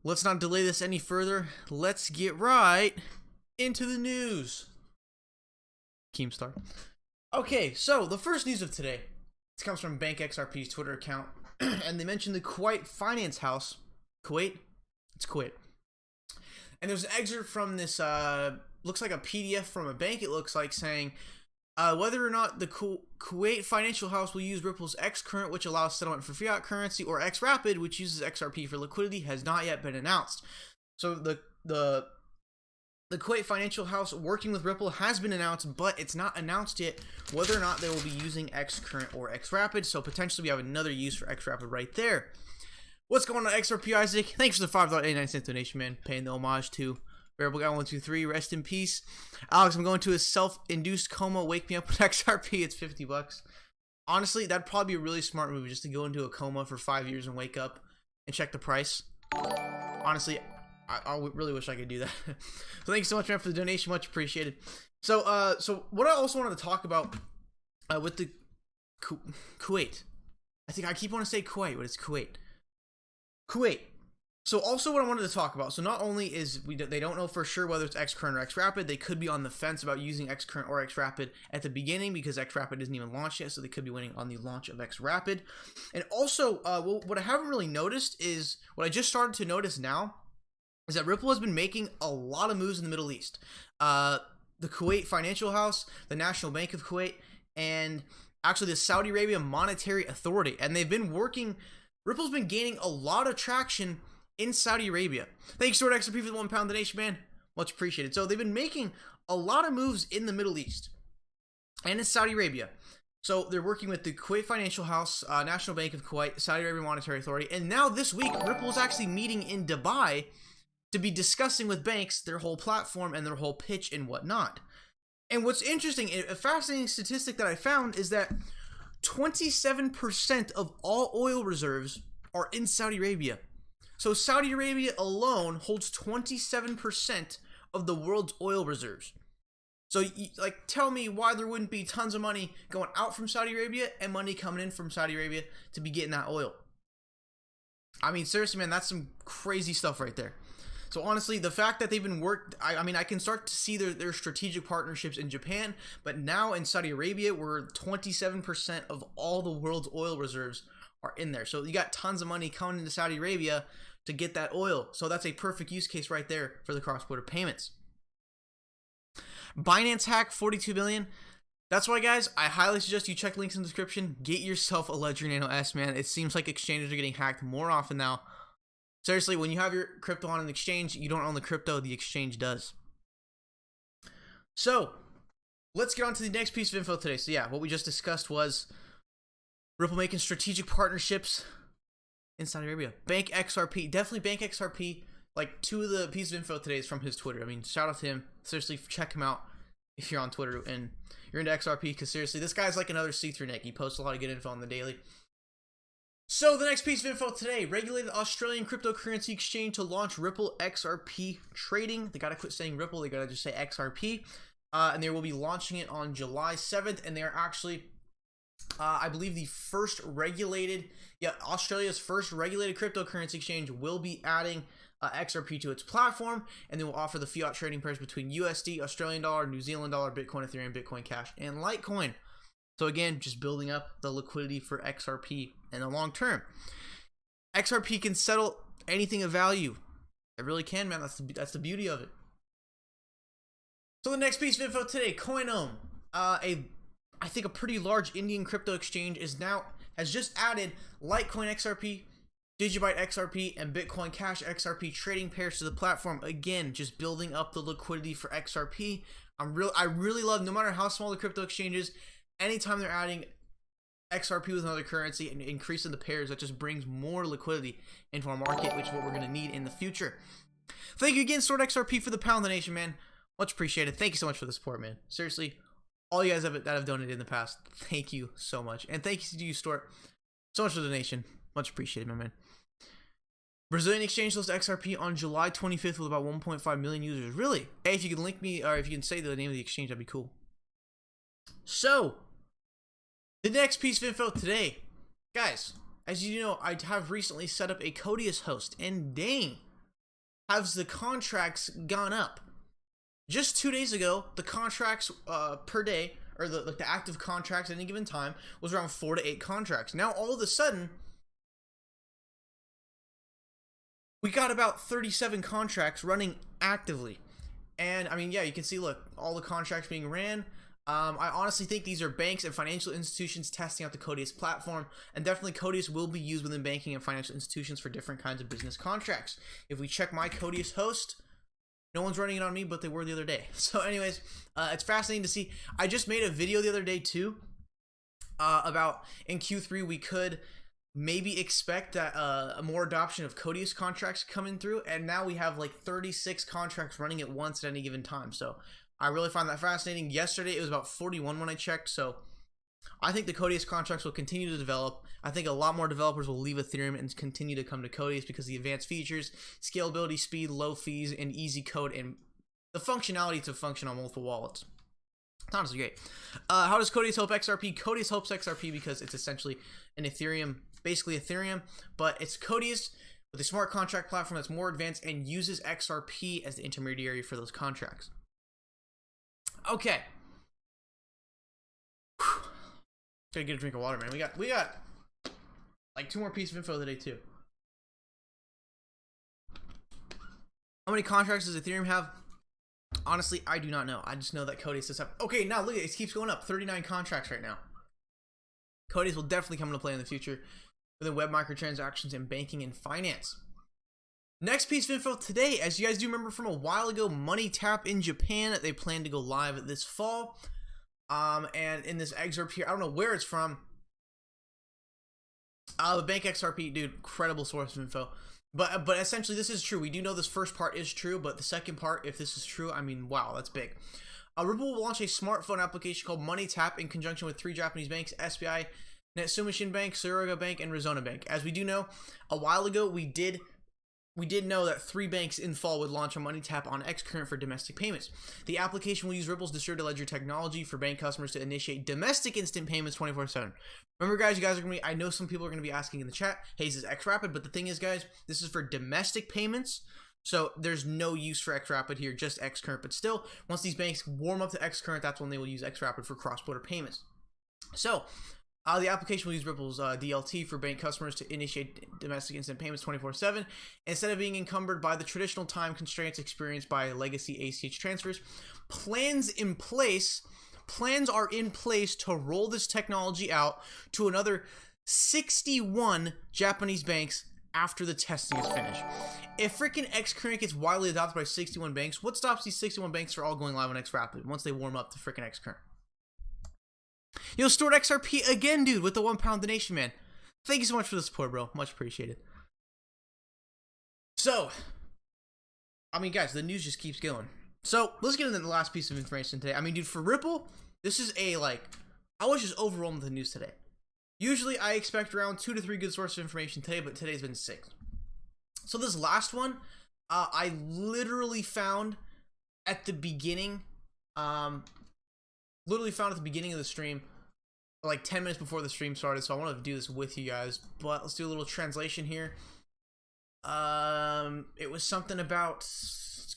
let's not delay this any further. Let's get right into the news. Keemstar. Okay, so the first news of today, this comes from BankXRP's Twitter account, and they mentioned the Kuwait finance house. Kuwait? It's Kuwait. And there's an excerpt from this, looks like a PDF from a bank, it looks like, saying whether or not the Kuwait financial house will use Ripple's X-Current, which allows settlement for fiat currency, or X-Rapid, which uses XRP for liquidity, has not yet been announced. So the Kuwait financial house working with Ripple has been announced, but it's not announced yet whether or not they will be using X-Current or X-Rapid. So potentially we have another use for X-Rapid right there. What's going on, XRP Isaac? Thanks for the $5.89 donation, man. Paying the homage to Variable Guy 123. Rest in peace. Alex, I'm going to a self-induced coma. Wake me up with XRP. It's $50. Honestly, that'd probably be a really smart move, just to go into a coma for 5 years and wake up and check the price. Honestly, I really wish I could do that. So thank you so much, man, for the donation. Much appreciated. So, so what I also wanted to talk about with the Kuwait. I think I keep wanting to say Kuwait, but it's Kuwait. Kuwait. So also what I wanted to talk about, so not only is they don't know for sure whether it's X-Current or X-Rapid, they could be on the fence about using X-Current or X-Rapid at the beginning because X-Rapid isn't even launched yet, so they could be waiting on the launch of X-Rapid. And also, what I haven't really noticed is, what I just started to notice now, is that Ripple has been making a lot of moves in the Middle East. The Kuwait Financial House, the National Bank of Kuwait, and actually the Saudi Arabia Monetary Authority. And they've been working, Ripple's been gaining a lot of traction in Saudi Arabia. Thanks, Sword XRP, for the £1 donation, man. Much appreciated. So they've been making a lot of moves in the Middle East and in Saudi Arabia. So they're working with the Kuwait Financial House, National Bank of Kuwait, Saudi Arabia Monetary Authority. And now this week, Ripple is actually meeting in Dubai to be discussing with banks their whole platform and their whole pitch and whatnot. And what's interesting, a fascinating statistic that I found is that 27% of all oil reserves are in Saudi Arabia. So Saudi Arabia alone holds 27% of the world's oil reserves. So, like, tell me why there wouldn't be tons of money going out from Saudi Arabia and money coming in from Saudi Arabia to be getting that oil. I mean, seriously, man, that's some crazy stuff right there. So honestly, the fact that they've been I mean, I can start to see their strategic partnerships in Japan, but now in Saudi Arabia, where 27% of all the world's oil reserves are in there. So you got tons of money coming into Saudi Arabia to get that oil. So that's a perfect use case right there for the cross-border payments. Binance hack, 42 billion. That's why, guys, I highly suggest you check links in the description. Get yourself a Ledger Nano S, man. It seems like exchanges are getting hacked more often now. Seriously, when you have your crypto on an exchange, you don't own the crypto, the exchange does. So, let's get on to the next piece of info today. So yeah, what we just discussed was Ripple making strategic partnerships in Saudi Arabia. BankXRP, definitely BankXRP. Like, two of the pieces of info today is from his Twitter. I mean, shout out to him. Seriously, check him out if you're on Twitter and you're into XRP, because seriously, this guy's like another see-through Nick. He posts a lot of good info on the daily. So the next piece of info today, regulated Australian cryptocurrency exchange to launch Ripple XRP trading. They gotta quit saying Ripple, they gotta just say XRP. And they will be launching it on July 7th, and they are actually, I believe, the first regulated, Australia's first regulated cryptocurrency exchange will be adding XRP to its platform, and they will offer the fiat trading pairs between USD, Australian dollar, New Zealand dollar, Bitcoin, Ethereum, Bitcoin Cash, and Litecoin. So again, just building up the liquidity for XRP in the long term. XRP can settle anything of value. It really can, man. That's the beauty of it. So the next piece of info today, Coinome, I think a pretty large Indian crypto exchange has just added Litecoin XRP, Digibyte XRP, and Bitcoin Cash XRP trading pairs to the platform. Again, just building up the liquidity for XRP. I really love, no matter how small the crypto exchange is, anytime they're adding XRP with another currency and increasing the pairs, that just brings more liquidity into our market, which is what we're going to need in the future. Thank you again, Sword XRP, for the £1 donation, man. Much appreciated. Thank you so much for the support, man. Seriously, all you guys that have donated in the past, thank you so much. And thank you to you, Stuart, so much for the donation. Much appreciated, my man. Brazilian exchange lists XRP on July 25th with about 1.5 million users. Really? Hey, if you can link me, or if you can say the name of the exchange, that'd be cool. So, the next piece of info today, guys, as you know, I have recently set up a Codies host, and dang, has the contracts gone up. Just 2 days ago, the contracts per day, or the active contracts at any given time, was around 4 to 8 contracts. Now, all of a sudden, we got about 37 contracts running actively. And, I mean, yeah, you can see, look, all the contracts being ran. I honestly think these are banks and financial institutions testing out the Codies platform, and definitely Codies will be used within banking and financial institutions for different kinds of business contracts. If we check my Codies host, no one's running it on me, but they were the other day. So anyways, it's fascinating to see. I just made a video the other day too about in Q3 we could maybe expect that a more adoption of Codies contracts coming through, and now we have like 36 contracts running at once at any given time. So I really find that fascinating. Yesterday it was about 41 when I checked, so I think the Codies contracts will continue to develop. I think a lot more developers will leave Ethereum and continue to come to Codies because of the advanced features, scalability, speed, low fees, and easy code, and the functionality to function on multiple wallets. It's honestly great. How does Codies help XRP? Codies helps XRP because it's essentially an Ethereum, basically Ethereum, but it's Codies with a smart contract platform that's more advanced and uses XRP as the intermediary for those contracts. Okay. Gotta get a drink of water, man. We got like 2 more pieces of info today too. How many contracts does Ethereum have? Honestly, I do not know. I just know that Codies does have. Okay, now look at it. It keeps going up. 39 contracts right now. Codies will definitely come into play in the future within web microtransactions and banking and finance. Next piece of info today, as you guys do remember from a while ago, MoneyTap in Japan, they plan to go live this fall. And in this excerpt here, I don't know where it's from. The Bank XRP, dude, incredible source of info. But essentially, this is true. We do know this first part is true, but the second part, if this is true, I mean, wow, that's big. Ripple will launch a smartphone application called MoneyTap in conjunction with 3 Japanese banks: SBI, Netsumishin Bank, Suruga Bank, and Rizona Bank. As we do know, a while ago, we did know that 3 banks in fall would launch a MoneyTap on Xcurrent for domestic payments. The application will use Ripple's distributed ledger technology for bank customers to initiate domestic instant payments 24/7. Remember, guys, you guys are going to be, I know some people are going to be asking in the chat, hey, is this XRapid? But the thing is, guys, this is for domestic payments. So there's no use for XRapid here, just Xcurrent. But still, once these banks warm up to Xcurrent, that's when they will use XRapid for cross-border payments. So the application will use Ripple's DLT for bank customers to initiate domestic instant payments 24/7 instead of being encumbered by the traditional time constraints experienced by legacy ACH transfers. Plans are in place to roll this technology out to another 61 Japanese banks after the testing is finished. If freaking Xcurrent gets widely adopted by 61 banks, what stops these 61 banks from all going live on XRapid once they warm up to freaking Xcurrent? You'll store XRP again, dude, with the £1 donation, man. Thank you so much for the support, bro. Much appreciated. So, I mean, guys, the news just keeps going. So, let's get into the last piece of information today. I mean, dude, for Ripple, this is a, like, I was just overwhelmed with the news today. Usually, I expect around 2 to 3 good sources of information today, but today's been 6. So, this last one, I literally found at the beginning, of the stream, like 10 minutes before the stream started, so I wanted to do this with you guys, but let's do a little translation here. It was something about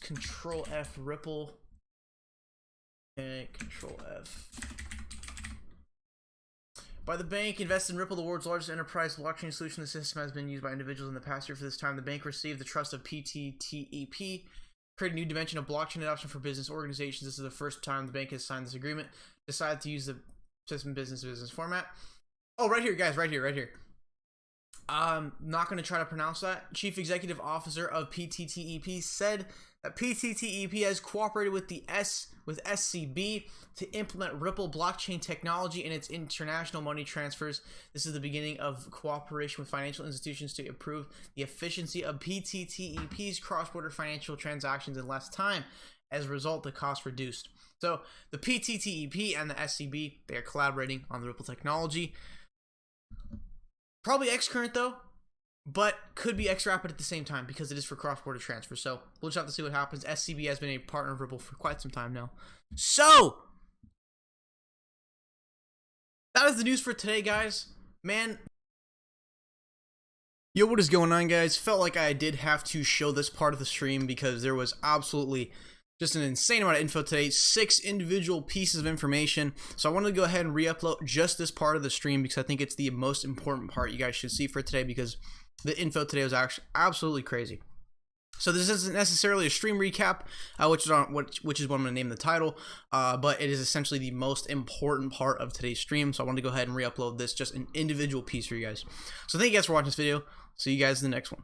Control F Ripple. Okay, Control F. By the bank, invested in Ripple, the world's largest enterprise blockchain solution. The system has been used by individuals in the past year. For this time, the bank received the trust of PTTEP, create a new dimension of blockchain adoption for business organizations. This is the first time the bank has signed this agreement. Decided to use the system business format. Oh, right here, guys, right here. I'm not going to try to pronounce that. Chief Executive Officer of PTTEP said that PTTEP has cooperated with SCB to implement Ripple blockchain technology in its international money transfers. This is the beginning of cooperation with financial institutions to improve the efficiency of PTTEP's cross-border financial transactions in less time. As a result, the cost reduced. So the PTTEP and the SCB, they are collaborating on the Ripple technology. Probably Xcurrent though, but could be XRapid at the same time because it is for cross-border transfer. So we'll just have to see what happens. SCB has been a partner of Ripple for quite some time now. So that is the news for today, guys. Man, Yo, what is going on, guys? Felt like I did have to show this part of the stream because there was absolutely just an insane amount of info today. 6 individual pieces of information. So I wanted to go ahead and re-upload just this part of the stream because I think it's the most important part you guys should see for today, because the info today was actually absolutely crazy. So this isn't necessarily a stream recap, which is what I'm going to name the title, but it is essentially the most important part of today's stream. So I wanted to go ahead and re-upload this, just an individual piece for you guys. So thank you guys for watching this video. See you guys in the next one.